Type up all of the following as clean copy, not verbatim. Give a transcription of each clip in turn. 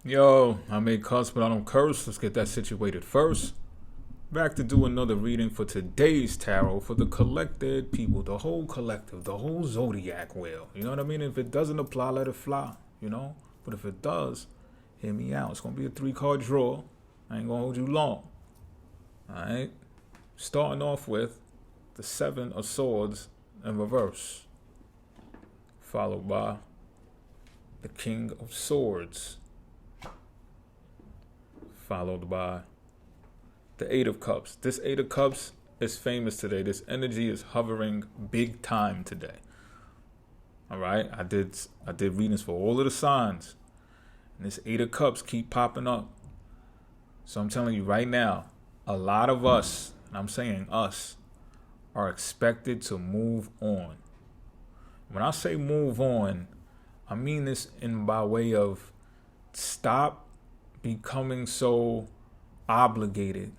Yo, I may cuss, but I don't curse. Let's get that situated first. Back to do another reading for today's tarot for the collected people, the whole collective, the whole zodiac wheel. You know what I mean? If it doesn't apply, let it fly, you know? But if it does, hear me out. It's going to be a 3-card draw. I ain't going to hold you long. Alright? Starting off with the 7 of Swords in reverse, followed by the King of Swords, followed by the 8 of Cups. This 8 of Cups is famous today. This energy is hovering big time today. All right, I did readings for all of the signs, and this 8 of Cups keep popping up. So I'm telling you right now, a lot of us, and I'm saying us, are expected to move on. When I say move on, I mean this in by way of stop becoming so obligated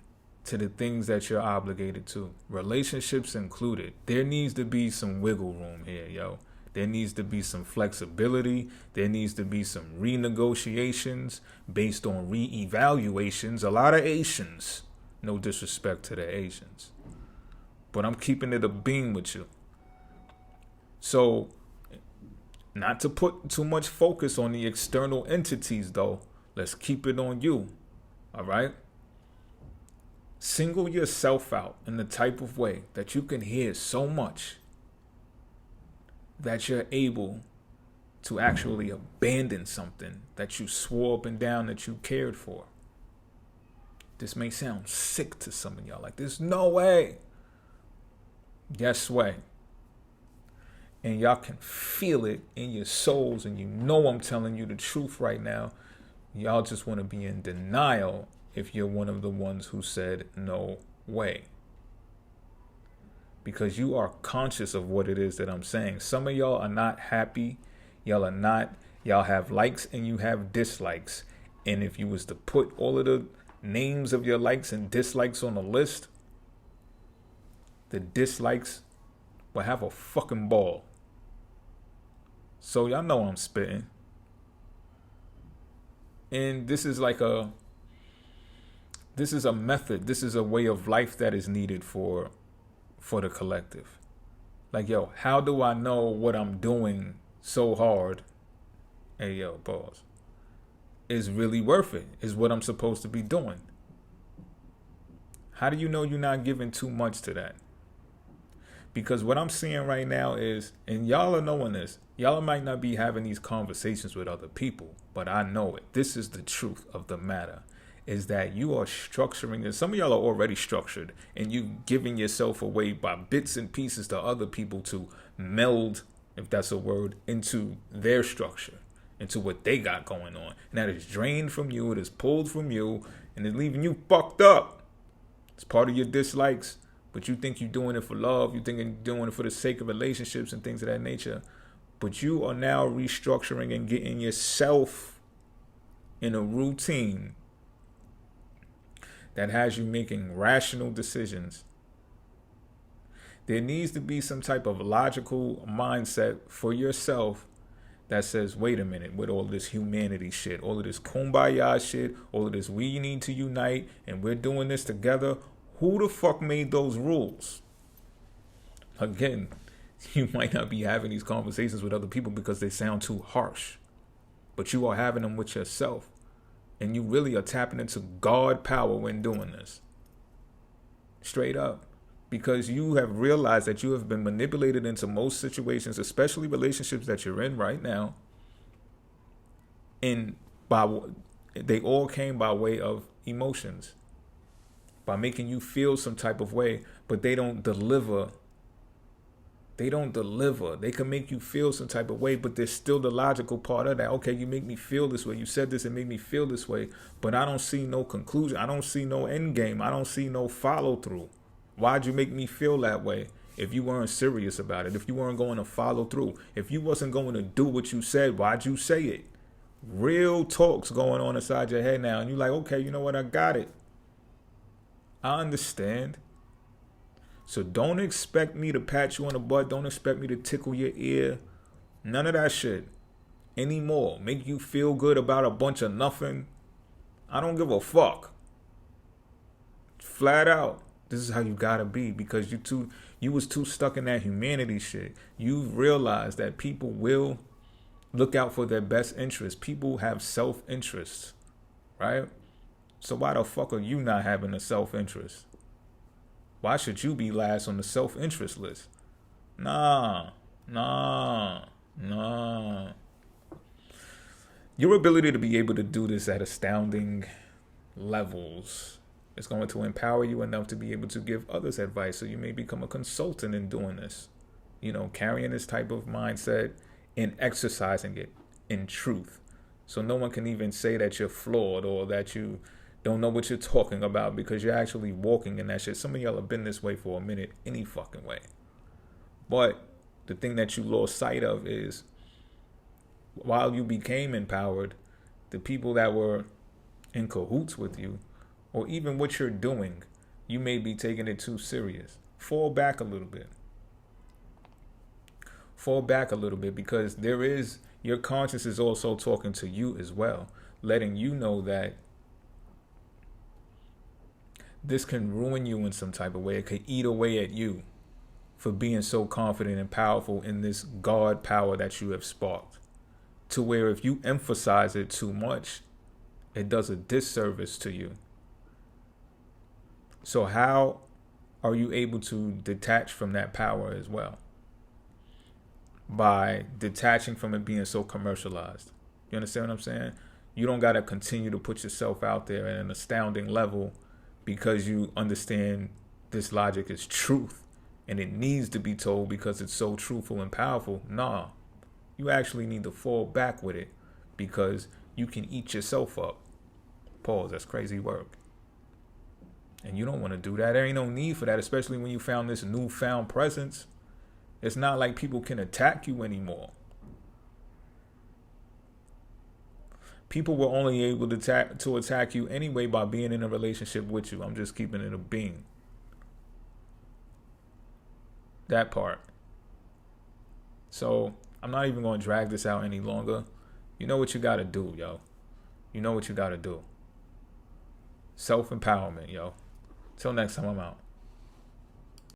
to the things that you're obligated to, relationships included. There needs to be some wiggle room here, yo. There needs to be some flexibility. There needs to be some renegotiations based on reevaluations. A lot of Asians, no disrespect to the Asians, but I'm keeping it a beam with you. So, not to put too much focus on the external entities, though. Let's keep it on you, all right? Single yourself out in the type of way that you can hear so much that you're able to actually abandon something that you swore up and down that you cared for. This may sound sick to some of y'all, like there's no way. Yes way. And y'all can feel it in your souls, and you know I'm telling you the truth right now. Y'all just want to be in denial if you're one of the ones who said no way. Because you are conscious of what it is that I'm saying. Some of y'all are not happy. Y'all have likes and you have dislikes. And if you was to put all of the names of your likes and dislikes on a list, the dislikes will have a fucking ball. So y'all know I'm spitting. And this is a method. This is a way of life that is needed for the collective. Like, yo, how do I know what I'm doing so hard? Hey, yo, pause. Is really worth it? Is what I'm supposed to be doing? How do you know you're not giving too much to that? Because what I'm seeing right now is, and y'all are knowing this, y'all might not be having these conversations with other people, but I know it. This is the truth of the matter, is that you are structuring, and some of y'all are already structured, and you giving yourself away by bits and pieces to other people to meld, if that's a word, into their structure, into what they got going on. And that is drained from you, it is pulled from you, and it's leaving you fucked up. It's part of your dislikes. But you think you're doing it for love. You think you're doing it for the sake of relationships and things of that nature. But you are now restructuring and getting yourself in a routine that has you making rational decisions. There needs to be some type of logical mindset for yourself that says, wait a minute, with all this humanity shit, all of this kumbaya shit, all of this we need to unite and we're doing this together. Who the fuck made those rules? Again, you might not be having these conversations with other people because they sound too harsh. But you are having them with yourself. And you really are tapping into God power when doing this. Straight up. Because you have realized that you have been manipulated into most situations, especially relationships that you're in right now. And they all came by way of emotions. By making you feel some type of way, but they don't deliver. They don't deliver. They can make you feel some type of way, but there's still the logical part of that. Okay, you make me feel this way. You said this and made me feel this way, but I don't see no conclusion. I don't see no end game. I don't see no follow through. Why'd you make me feel that way if you weren't serious about it? If you weren't going to follow through? If you wasn't going to do what you said, why'd you say it? Real talks going on inside your head now, and you're like, okay, you know what? I got it. I understand. So don't expect me to pat you on the butt. Don't expect me to tickle your ear. None of that shit. anymore, make you feel good about a bunch of nothing, I don't give a fuck. Flat out. This is how you gotta be, because you was too stuck in that humanity shit. You realized that people will look out for their best interests. People have self-interest, right? So why the fuck are you not having a self-interest? Why should you be last on the self-interest list? Nah. Your ability to be able to do this at astounding levels is going to empower you enough to be able to give others advice. So you may become a consultant in doing this, carrying this type of mindset and exercising it in truth. So no one can even say that you're flawed or that you don't know what you're talking about, because you're actually walking in that shit. Some of y'all have been this way for a minute any fucking way. But the thing that you lost sight of is, while you became empowered, the people that were in cahoots with you, or even what you're doing, you may be taking it too serious. Fall back a little bit. Because your conscience is also talking to you as well, letting you know that this can ruin you in some type of way. It could eat away at you for being so confident and powerful in this God power that you have sparked, to where if you emphasize it too much, it does a disservice to you. So how are you able to detach from that power as well? By detaching from it being so commercialized. You understand what I'm saying? You don't got to continue to put yourself out there at an astounding level because you understand this logic is truth and it needs to be told because it's so truthful and powerful. Nah, you actually need to fall back with it because you can eat yourself up. Pause, that's crazy work. And you don't want to do that. There ain't no need for that, especially when you found this newfound presence. It's not like people can attack you anymore. People were only able to attack you anyway by being in a relationship with you. I'm just keeping it a being. That part. So I'm not even going to drag this out any longer. You know what you got to do, yo. You know what you got to do. Self-empowerment, yo. Till next time, I'm out.